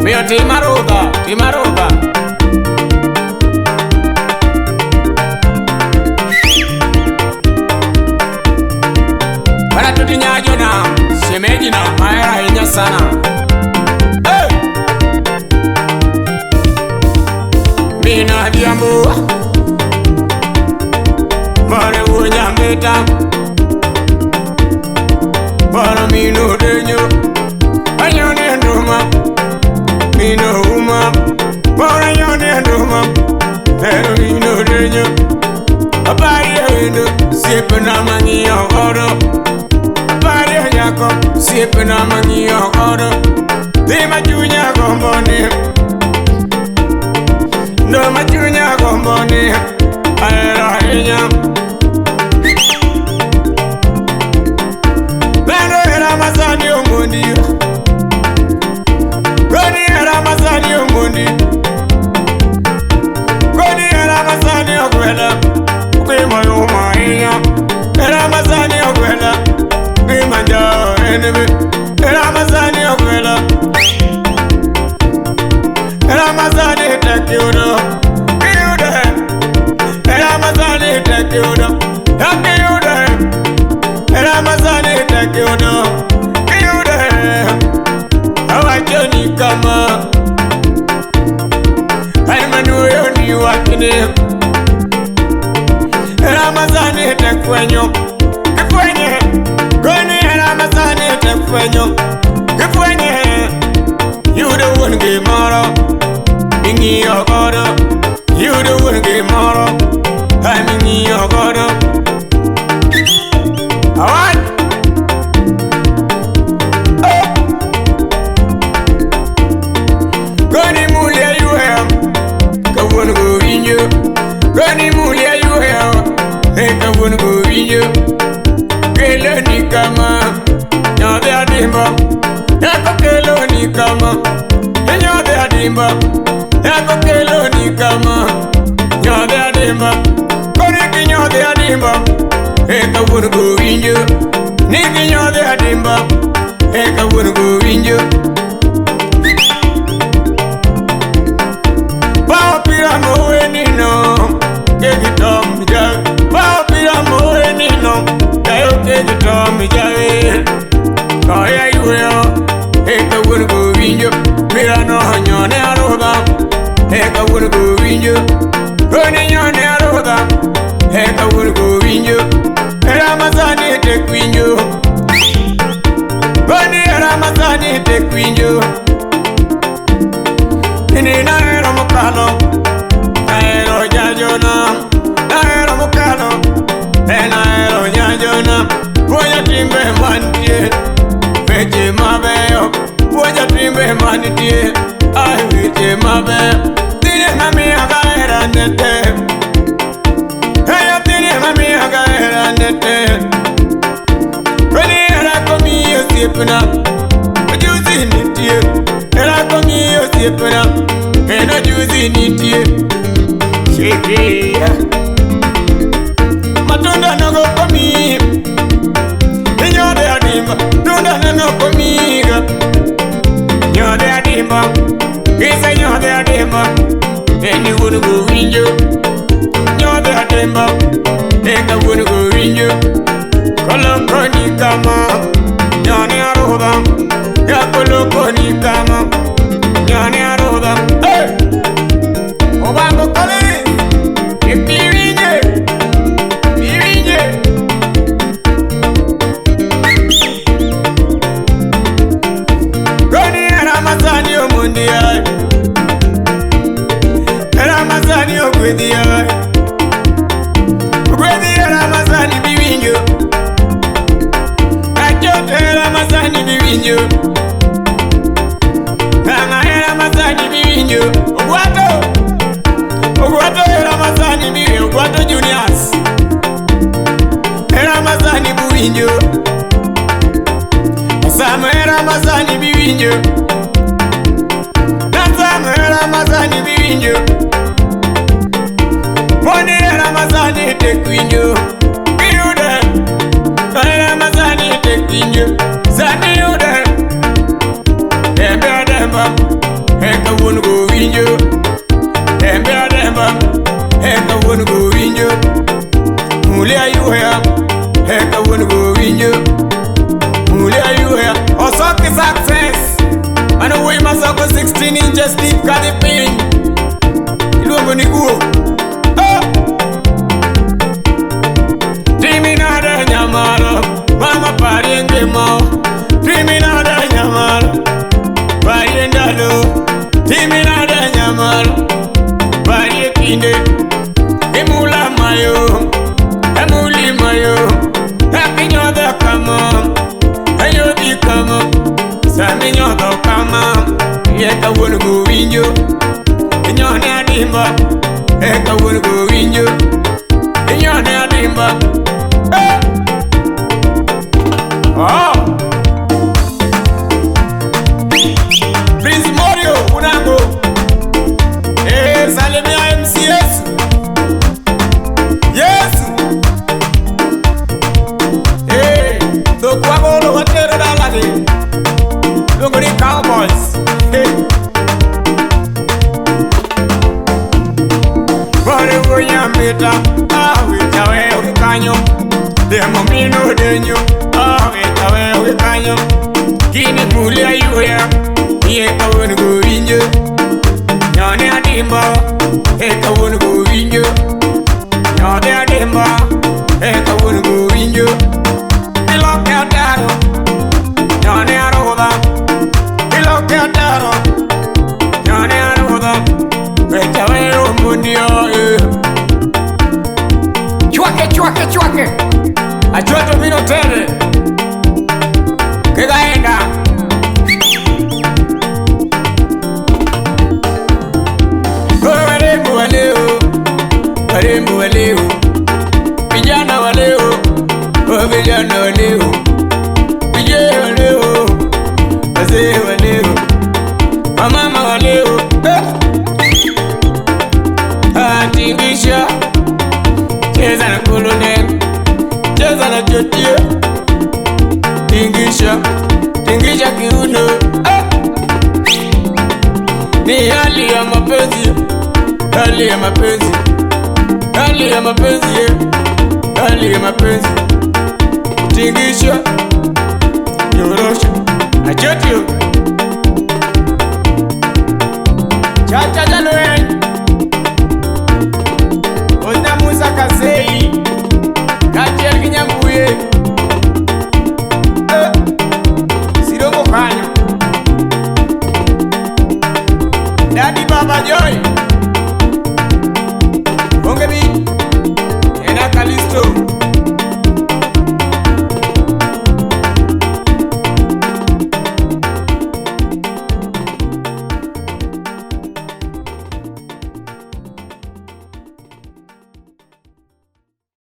Mio team Arudha, team Arudha. Para tuti nyajo na, shemeji na maera inya sana. Hey! Mina diambu, mare unya meta, para minu denyo, anyone nduma, minu uma, para anyone nduma, pero minu denyo, abari endo, sipe na mangi ogoro. Sipe na mangi ogoro. Di majunya gomboni, no majunya gomboni. Aera inya, beno era mazani Omondi, goni era mazani Omondi, goni era mazani Ogwela, ukima yuma inya, era mazani Ogwela, ukima njao enebe, era mazani Ogwela, era mazani tekiudo, kiude, era mazani tekiudo, kiude, era mazani tekiudo, kiude, awajoni kama, aimanuyo ni wakini, era mazani tekwenyo, kifwenye, goni era mazani tekwenyo, kifwenye, you the one game moro, ingi ogoro, you the one game moro, I'm ingi ogoro. Alright. Goni mulia you have, ka one go in you. Goni mulia you have, hey ka one go in you. Kelo ni kama, nyode adimba, eko kelo ni kama, nyode adimba, eko kelo ni kama, nyode adimba, koni ki nyode adimba, eka one go in you. Niki nyode adimba, eka one go in you. Bao pira moe nino, keki tom jawe. Bao pira moe nino, kayo keki tom jawe. Kaya yuyo, eka one go in you. Pira no Nyone Arudha, eka one go in you. Koni Nyone Arudha, eka one go in you. Era mazani tekwinyo, koni era mazani tekwinyo. Ini na ero mukano, na ero jajona, na ero mukano, na ero jajona. Voya timbe mantie, veche mabeyo. Voya timbe mantie, ay veche mabeyo. Tine mami aga era nete, hey tine mami aga era nete. Koni era komi yosipna, juzi nitie. Era komi yosipna, eno juzi nitie. Shiki matunda nogo komi, nyode adimba. Tunda nogo komi ga, nyode adimba. Kisa nyode adimba, eni wunu go winjo. Nyode adimba, eka wunu go winjo. Koloko ni kama, Nyone Arudha, ya koloko ni kama, Nyone Arudha. Hey! Obango kole, ipirinye, pirinye. Goni era mazani Omondi ay, era mazani Ogwedi ay, Ogwedi era mazani biwinyo. Era mazani biwinyo, nanga era mazani biwinyo. Ogwato era mazani biwinyo. Ogwato Juniors era mazani biwinyo. Sama era mazani biwinyo. Sama era mazani biwinyo. Moni era mazani tekwinyo. Biude era mazani tekwinyo. Zani ude, demba demba, winjo. Demba demba, eka won go winjo. Mulia you here, eka won go winjo. Mulia you here, Osaki success. Man away masako 16 inches deep kadi pin. Ilongo ni guo. Trimina de nyamalo, mama parienge mo. Trimina de nyamalo, parienda lo. Trimina de nyamalo, pariekinde. Emula mayo, emuli mayo. Happinyo de kama, ayo di kama. Saminyo do kama, yeka wonu go winjo. Nyone adimba, eka wonu go winjo. Nyone adimba. Oh, Prince Mario, unango. Salimia MCS. Yes. So kwagolo watero dalade. Look at the Cowboys. Whatever you meet up, with away canyo. The momino denyo, with away canyo. Kini mulia you here, yeka wonu go winjo. Nyone adimba, eka wonu go winjo. Nyone adimba, eka wonu go winjo. Look out there, Nyone Arudha. Look out there, Nyone Arudha. Wait away, Omondi. Chwake. Achoto mino tere. Kegaenda. Warembo waleo. Vijana waleo. Vijana waleo. Vijana waleo. Wazee waleo. Wamama waleo. Tingisha. Cheza na Klundeng. Cheza na jotie. Tingisha kiuno. Ni hali ya mapenzi. Hali ya mapenzi. Hali ya mapenzi. Hali ya mapenzi. Tingisha. Yorosha. Achotio. Chacha jalwen. Onda musa kasei. Kachel kinyambuye. Sirongo kanyo. Daddy Baba Joy.